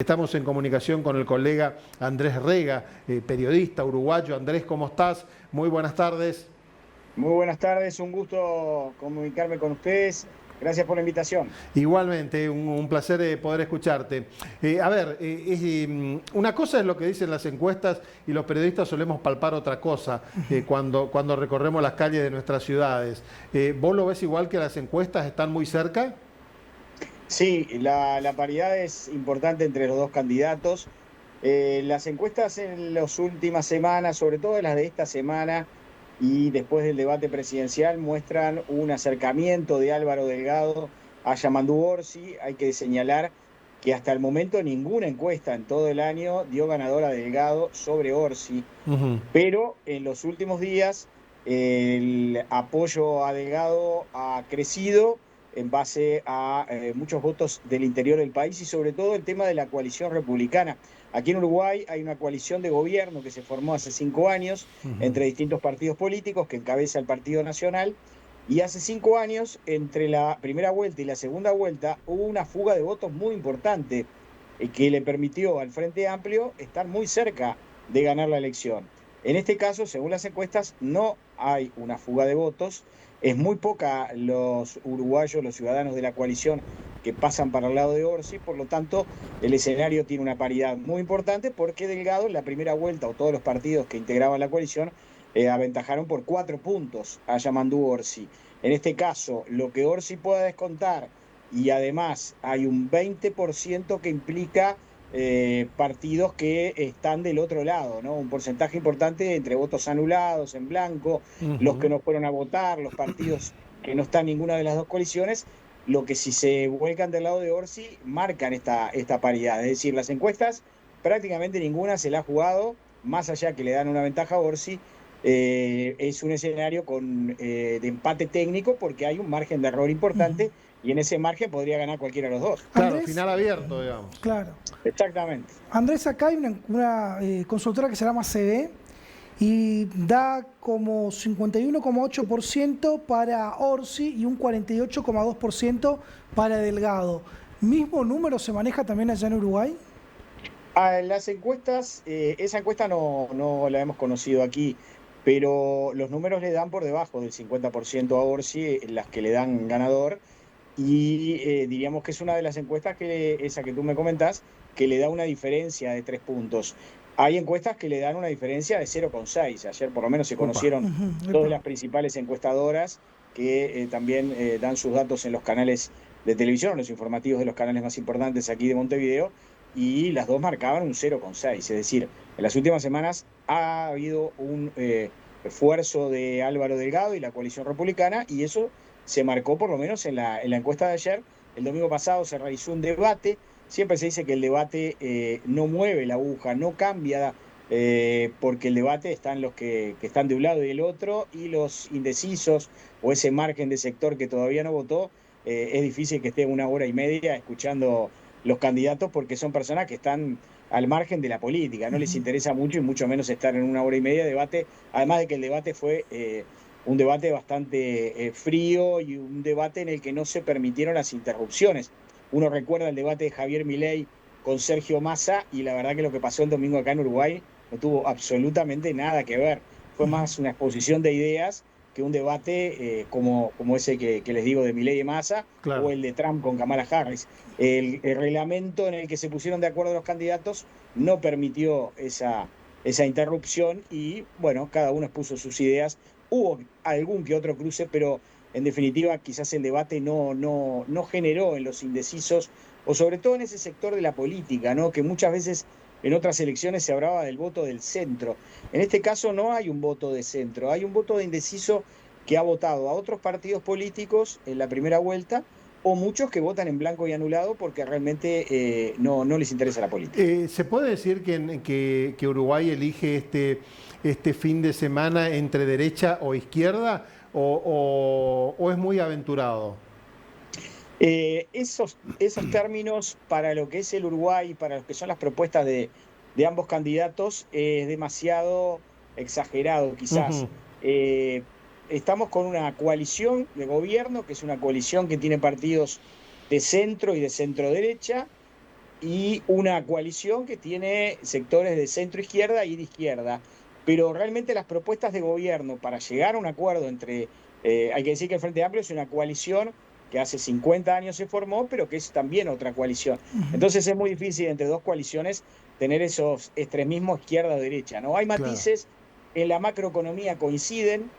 Estamos en comunicación con el colega Andrés Rega, periodista uruguayo. Andrés, ¿cómo estás? Muy buenas tardes. Muy buenas tardes, un gusto comunicarme con ustedes. Gracias por la invitación. Igualmente, un placer poder escucharte. Una cosa es lo que dicen las encuestas y los periodistas solemos palpar otra cosa cuando recorremos las calles de nuestras ciudades. ¿Vos lo ves igual que las encuestas están muy cerca? Sí, la paridad es importante entre los dos candidatos. Las encuestas en las últimas semanas, sobre todo las de esta semana y después del debate presidencial, muestran un acercamiento de Álvaro Delgado a Yamandu Orsi. Hay que señalar que hasta el momento ninguna encuesta en todo el año dio ganador a Delgado sobre Orsi. Ujú. Pero en los últimos días el apoyo a Delgado ha crecido en base a muchos votos del interior del país y sobre todo el tema de la coalición republicana. Aquí en Uruguay hay una coalición de gobierno que se formó hace 5 años Ujú. entre distintos partidos políticos que encabeza el Partido Nacional, y hace 5 años, entre la primera vuelta y la segunda vuelta, hubo una fuga de votos muy importante que le permitió al Frente Amplio estar muy cerca de ganar la elección. En este caso, según las encuestas, no hay una fuga de votos. Es muy poca los uruguayos, los ciudadanos de la coalición que pasan para el lado de Orsi. Por lo tanto, el escenario tiene una paridad muy importante porque Delgado en la primera vuelta, o todos los partidos que integraban la coalición, aventajaron por 4 puntos a Yamandu Orsi. En este caso, lo que Orsi pueda descontar, y además hay un 20% que implica partidos que están del otro lado, ¿no? Un porcentaje importante entre votos anulados, en blanco, los que Ujú. no fueron a votar, los partidos que no están en ninguna de las dos coaliciones. Lo que, si se vuelcan del lado de Orsi, marcan esta paridad. Es decir, las encuestas prácticamente ninguna se la ha jugado, más allá que le dan una ventaja a Orsi. Es un escenario de empate técnico porque hay un margen de error importante, y en ese margen podría ganar cualquiera de los dos. Claro, Andrés, final abierto, digamos. claro. Exactamente. Andrés, acá hay una consultora que se llama CB y da como 51,8% para Orsi y un 48,2% para Delgado. ¿Mismo número se maneja también allá en Uruguay? Las encuestas, esa encuesta no la hemos conocido aquí, pero los números le dan por debajo del 50% a Orsi, las que le dan ganador, y diríamos que es una de las encuestas, esa que tú me comentás, que le da una diferencia de 3 puntos. Hay encuestas que le dan una diferencia de 0,6. Ayer por lo menos se Opa. conocieron dos de Epa. las principales encuestadoras que también dan sus datos en los canales de televisión, los informativos de los canales más importantes aquí de Montevideo, y las dos marcaban un 0,6. Es decir, en las últimas semanas ha habido un esfuerzo de Álvaro Delgado y la coalición republicana, y eso se marcó por lo menos en la encuesta de ayer. El domingo pasado se realizó un debate. Siempre se dice que el debate no mueve la aguja, no cambia, porque el debate están los que están de un lado y del otro, y los indecisos o ese margen de sector que todavía no votó. Es difícil que esté 1 hora y media escuchando los candidatos, porque son personas que están al margen de la política, no les interesa mucho, y mucho menos estar en 1 hora y media de debate, además de que el debate fue un debate bastante frío, y un debate en el que no se permitieron las interrupciones. Uno recuerda el debate de Javier Milei con Sergio Massa, y la verdad que lo que pasó el domingo acá en Uruguay no tuvo absolutamente nada que ver. Fue más una exposición de ideas que un debate como ese que les digo de Milei y Massa, o Claro. el de Trump con Kamala Harris. El reglamento en el que se pusieron de acuerdo los candidatos no permitió esa interrupción, y bueno, cada uno expuso sus ideas. Hubo algún que otro cruce, pero en definitiva quizás el debate no generó en los indecisos, o sobre todo en ese sector de la política, ¿no? Que muchas veces en otras elecciones se hablaba del voto del centro. En este caso no hay un voto de centro, hay un voto de indeciso que ha votado a otros partidos políticos en la primera vuelta, o muchos que votan en blanco y anulado porque realmente no les interesa la política. ¿Se puede decir que Uruguay elige este fin de semana entre derecha o izquierda o es muy aventurado? Esos términos para lo que es el Uruguay, para lo que son las propuestas de ambos candidatos, es demasiado exagerado Ujú. quizás. Estamos con una coalición de gobierno, que es una coalición que tiene partidos de centro y de centro derecha, y una coalición que tiene sectores de centro-izquierda y de izquierda. Pero realmente las propuestas de gobierno para llegar a un acuerdo entre, hay que decir que el Frente Amplio es una coalición que hace 50 años se formó, pero que es también otra coalición. Entonces es muy difícil entre dos coaliciones tener esos extremismos izquierda-derecha, ¿no? Hay matices, en la macroeconomía coinciden,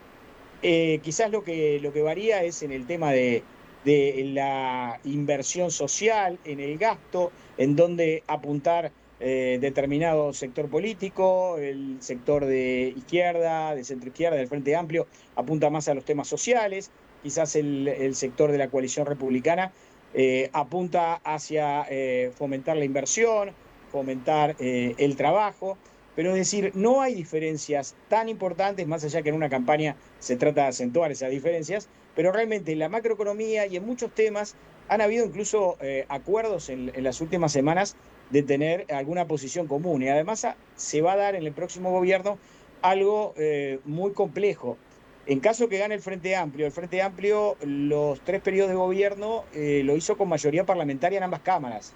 quizás lo que varía es en el tema de la inversión social, en el gasto, en dónde apuntar determinado sector político. El sector de izquierda, de centroizquierda, del Frente Amplio, apunta más a los temas sociales. Quizás el sector de la coalición republicana apunta hacia fomentar la inversión, fomentar el trabajo. Pero es decir, no hay diferencias tan importantes, más allá que en una campaña se trata de acentuar esas diferencias, pero realmente en la macroeconomía y en muchos temas han habido incluso acuerdos en las últimas semanas de tener alguna posición común. Y además se va a dar en el próximo gobierno algo muy complejo. En caso que gane el Frente Amplio los 3 periodos de gobierno lo hizo con mayoría parlamentaria en ambas cámaras.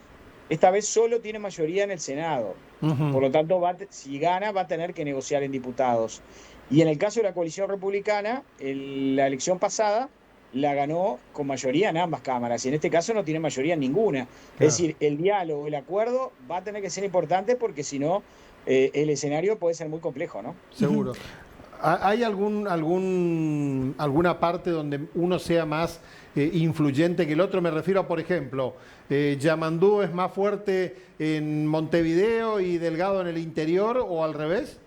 Esta vez solo tiene mayoría en el Senado. Por lo tanto, si gana, va a tener que negociar en diputados. Y en el caso de la coalición republicana, la elección pasada la ganó con mayoría en ambas cámaras. Y en este caso no tiene mayoría en ninguna. Claro. Es decir, el diálogo, el acuerdo va a tener que ser importante porque si no, el escenario puede ser muy complejo, ¿no? Seguro. ¿Hay alguna parte donde uno sea más influyente que el otro? Me refiero a, por ejemplo, Yamandú es más fuerte en Montevideo y Delgado en el interior, o al revés.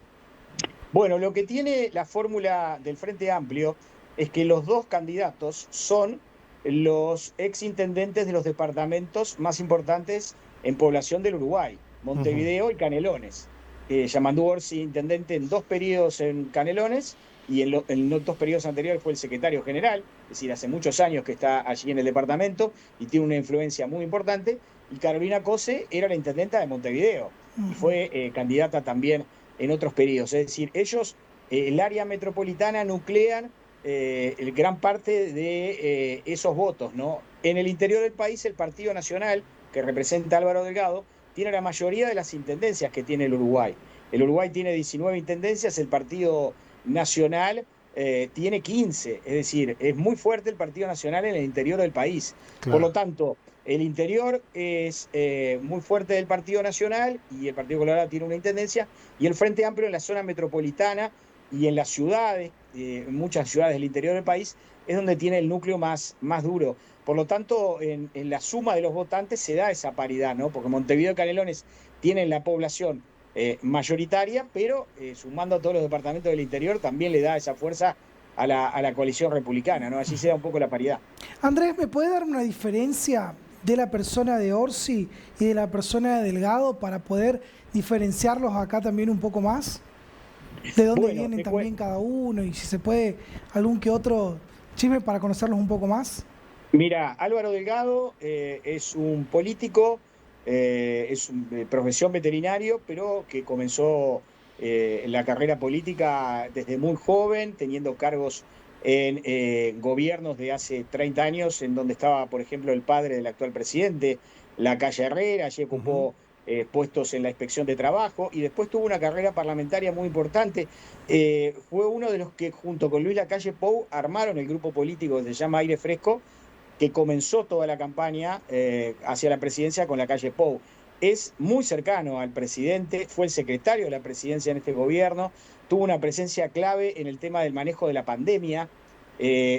Bueno, lo que tiene la fórmula del Frente Amplio es que los dos candidatos son los exintendentes de los departamentos más importantes en población del Uruguay, Montevideo y Canelones. Yamandú Orsi, intendente en 2 periodos en Canelones, y en 2 periodos anteriores fue el secretario general, es decir, hace muchos años que está allí en el departamento y tiene una influencia muy importante. Y Carolina Cose era la intendenta de Montevideo y fue candidata también en otros periodos. Es decir, ellos, el área metropolitana, nuclean gran parte de esos votos, ¿no? En el interior del país, el Partido Nacional, que representa a Álvaro Delgado, tiene la mayoría de las intendencias que tiene el Uruguay. El Uruguay tiene 19 intendencias, el Partido Nacional tiene 15. Es decir, es muy fuerte el Partido Nacional en el interior del país. Claro. Por lo tanto, el interior es muy fuerte del Partido Nacional y el Partido Colorado tiene una intendencia, y el Frente Amplio en la zona metropolitana y en las ciudades, en muchas ciudades del interior del país, es donde tiene el núcleo más duro. Por lo tanto, en la suma de los votantes se da esa paridad, ¿no? Porque Montevideo y Canelones tienen la población mayoritaria, pero sumando a todos los departamentos del interior también le da esa fuerza a la coalición republicana, ¿no? Así se da un poco la paridad. Andrés, ¿me puede dar una diferencia de la persona de Orsi y de la persona de Delgado para poder diferenciarlos acá también un poco más? ¿De dónde vienen también cada uno? Y si se puede, algún que otro chisme para conocerlos un poco más. Mira, Álvaro Delgado es un político, es profesión veterinario, pero que comenzó la carrera política desde muy joven, teniendo cargos en gobiernos de hace 30 años, en donde estaba, por ejemplo, el padre del actual presidente, Lacalle Herrera. Allí ocupó puestos en la Inspección de Trabajo y después tuvo una carrera parlamentaria muy importante. Fue uno de los que, junto con Luis Lacalle Pou, armaron el grupo político que se llama Aire Fresco, que comenzó toda la campaña hacia la presidencia con Lacalle Pou. Es muy cercano al presidente, fue el secretario de la presidencia en este gobierno, tuvo una presencia clave en el tema del manejo de la pandemia.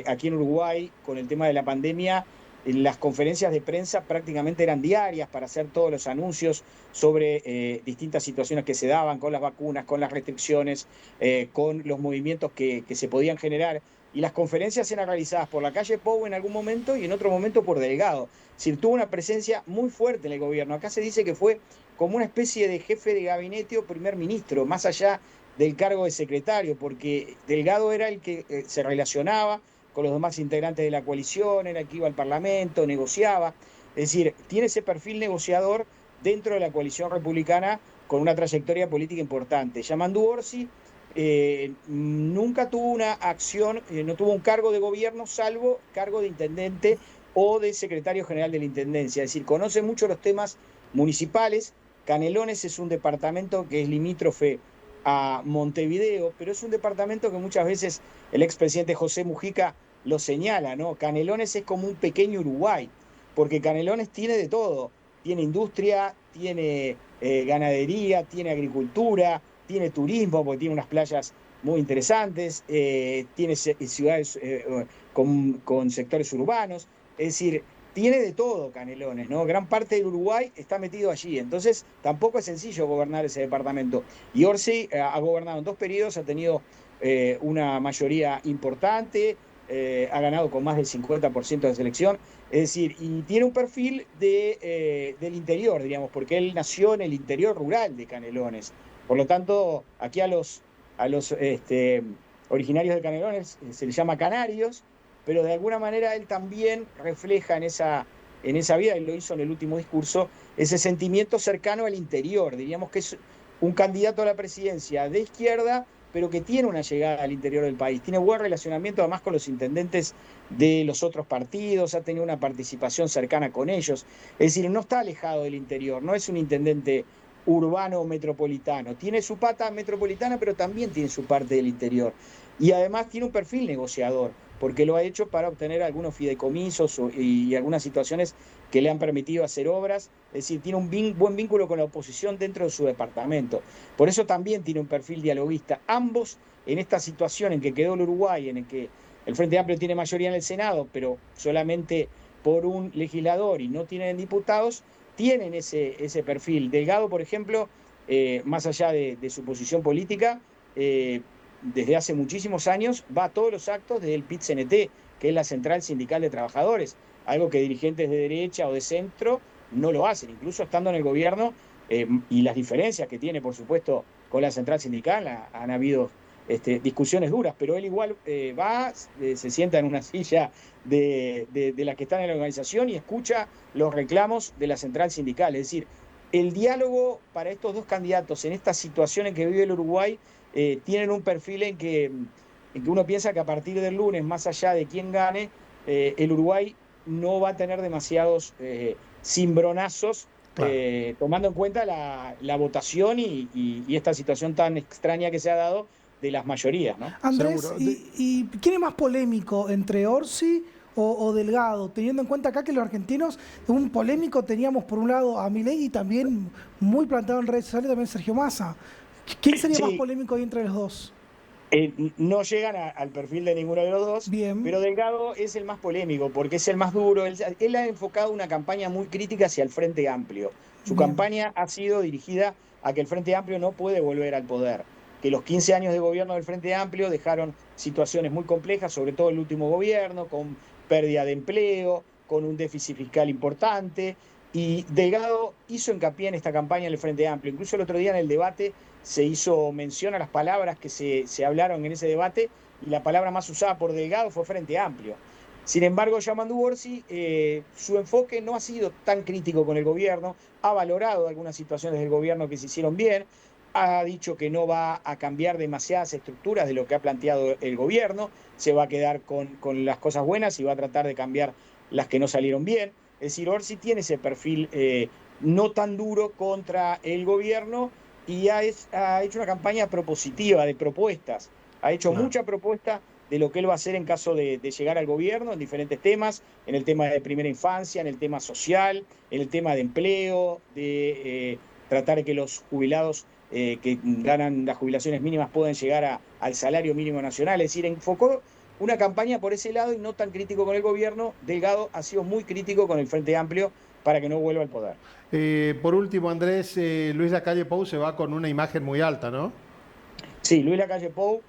Aquí en Uruguay, con el tema de la pandemia, las conferencias de prensa prácticamente eran diarias para hacer todos los anuncios sobre distintas situaciones que se daban con las vacunas, con las restricciones, con los movimientos que se podían generar. Y las conferencias eran realizadas por Lacalle Pou en algún momento y en otro momento por Delgado. Es decir, tuvo una presencia muy fuerte en el gobierno. Acá se dice que fue como una especie de jefe de gabinete o primer ministro, más allá del cargo de secretario, porque Delgado era el que se relacionaba con los demás integrantes de la coalición, era el que iba al Parlamento, negociaba. Es decir, tiene ese perfil negociador dentro de la coalición republicana con una trayectoria política importante. Yamandú Orsi nunca tuvo una acción, no tuvo un cargo de gobierno, salvo cargo de intendente o de secretario general de la intendencia. Es decir, conoce mucho los temas municipales. Canelones es un departamento que es limítrofe a Montevideo, pero es un departamento que muchas veces el expresidente José Mujica lo señala, ¿no? Canelones es como un pequeño Uruguay, porque Canelones tiene de todo, tiene industria, tiene ganadería, tiene agricultura, tiene turismo, porque tiene unas playas muy interesantes, tiene ciudades con sectores urbanos, es decir, tiene de todo Canelones, ¿no? Gran parte del Uruguay está metido allí, entonces tampoco es sencillo gobernar ese departamento. Y Orsi ha gobernado en 2 periodos, ha tenido una mayoría importante, ha ganado con más del 50% de selección, es decir, y tiene un perfil del interior, diríamos, porque él nació en el interior rural de Canelones. Por lo tanto, aquí a los originarios de Canelones se les llama canarios, pero de alguna manera él también refleja en esa vida, y lo hizo en el último discurso, ese sentimiento cercano al interior. Diríamos que es un candidato a la presidencia de izquierda, pero que tiene una llegada al interior del país. Tiene buen relacionamiento además con los intendentes de los otros partidos, ha tenido una participación cercana con ellos. Es decir, no está alejado del interior, no es un intendente urbano o metropolitano. Tiene su pata metropolitana, pero también tiene su parte del interior. Y además tiene un perfil negociador, porque lo ha hecho para obtener algunos fideicomisos y algunas situaciones que le han permitido hacer obras. Es decir, tiene un buen vínculo con la oposición dentro de su departamento. Por eso también tiene un perfil dialoguista. Ambos, en esta situación en que quedó el Uruguay, en el que el Frente Amplio tiene mayoría en el Senado, pero solamente por un legislador y no tienen diputados, tienen ese perfil. Delgado, por ejemplo, más allá de su posición política, desde hace muchísimos años va a todos los actos del PIT-CNT, que es la Central Sindical de Trabajadores, algo que dirigentes de derecha o de centro no lo hacen, incluso estando en el gobierno, y las diferencias que tiene, por supuesto, con la Central Sindical, han habido discusiones duras, pero él igual va, se sienta en una silla de las que están en la organización y escucha los reclamos de la Central Sindical. Es decir, el diálogo para estos 2 candidatos en esta situación en que vive el Uruguay tienen un perfil en que uno piensa que a partir del lunes, más allá de quién gane, el Uruguay no va a tener demasiados cimbronazos, claro, tomando en cuenta la votación y esta situación tan extraña que se ha dado de las mayorías, ¿no? Andrés, ¿y quién es más polémico, entre Orsi o Delgado? Teniendo en cuenta acá que los argentinos, un polémico teníamos por un lado a Milei y también muy plantado en redes sociales también Sergio Massa. ¿Quién sería más polémico ahí entre los dos? No llegan al perfil de ninguno de los dos. Bien. Pero Delgado es el más polémico porque es el más duro. Él ha enfocado una campaña muy crítica hacia el Frente Amplio. Su campaña ha sido dirigida a que el Frente Amplio no puede volver al poder, que los 15 años de gobierno del Frente Amplio dejaron situaciones muy complejas, sobre todo el último gobierno, con pérdida de empleo, con un déficit fiscal importante, y Delgado hizo hincapié en esta campaña en el Frente Amplio. Incluso el otro día en el debate se hizo mención a las palabras que se hablaron en ese debate, y la palabra más usada por Delgado fue Frente Amplio. Sin embargo, Yamandu Orsi, su enfoque no ha sido tan crítico con el gobierno, ha valorado algunas situaciones del gobierno que se hicieron bien, ha dicho que no va a cambiar demasiadas estructuras de lo que ha planteado el gobierno, se va a quedar con las cosas buenas y va a tratar de cambiar las que no salieron bien. Es decir, Orsi tiene ese perfil no tan duro contra el gobierno y ha hecho una campaña propositiva, de propuestas. Ha hecho mucha propuesta de lo que él va a hacer en caso de llegar al gobierno en diferentes temas, en el tema de primera infancia, en el tema social, en el tema de empleo, de tratar de que los jubilados que ganan las jubilaciones mínimas puedan llegar al salario mínimo nacional. Es decir, enfocó una campaña por ese lado y no tan crítico con el gobierno. Delgado ha sido muy crítico con el Frente Amplio para que no vuelva al poder. Por último, Andrés, Luis Lacalle Pou se va con una imagen muy alta, ¿no? Sí, Luis Lacalle Pou,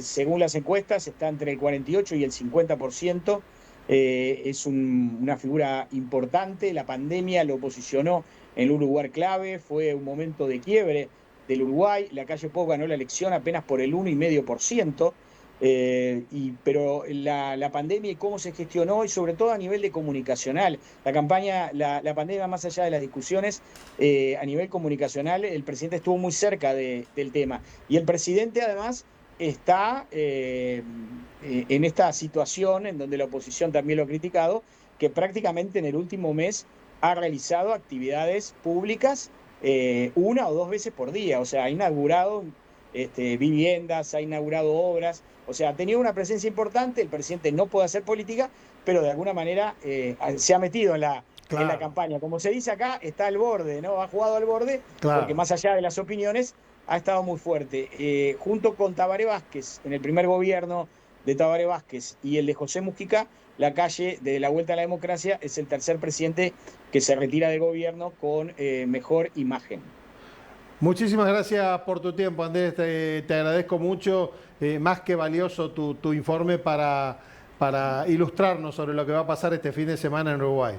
según las encuestas, está entre el 48 y el 50%. Es una figura importante. La pandemia lo posicionó en un lugar clave, fue un momento de quiebre del Uruguay. Lacalle Pou ganó la elección apenas por el 1,5%. Pero la pandemia y cómo se gestionó, y sobre todo a nivel de comunicacional, la pandemia, más allá de las discusiones, a nivel comunicacional, el presidente estuvo muy cerca del tema, y el presidente además está en esta situación en donde la oposición también lo ha criticado, que prácticamente en el último mes ha realizado actividades públicas 1 o 2 veces por día, o sea, ha inaugurado viviendas, ha inaugurado obras, o sea, ha tenido una presencia importante. El presidente no puede hacer política, pero de alguna manera se ha metido en la campaña. Como se dice acá, está al borde, ¿no? Ha jugado al borde, porque más allá de las opiniones, ha estado muy fuerte. Junto con Tabaré Vázquez, en el primer gobierno de Tabaré Vázquez y el de José Mujica, la calle de la Vuelta a la Democracia es el tercer presidente que se retira del gobierno con mejor imagen. Muchísimas gracias por tu tiempo, Andrés. Te agradezco mucho. Más que valioso tu informe para ilustrarnos sobre lo que va a pasar este fin de semana en Uruguay.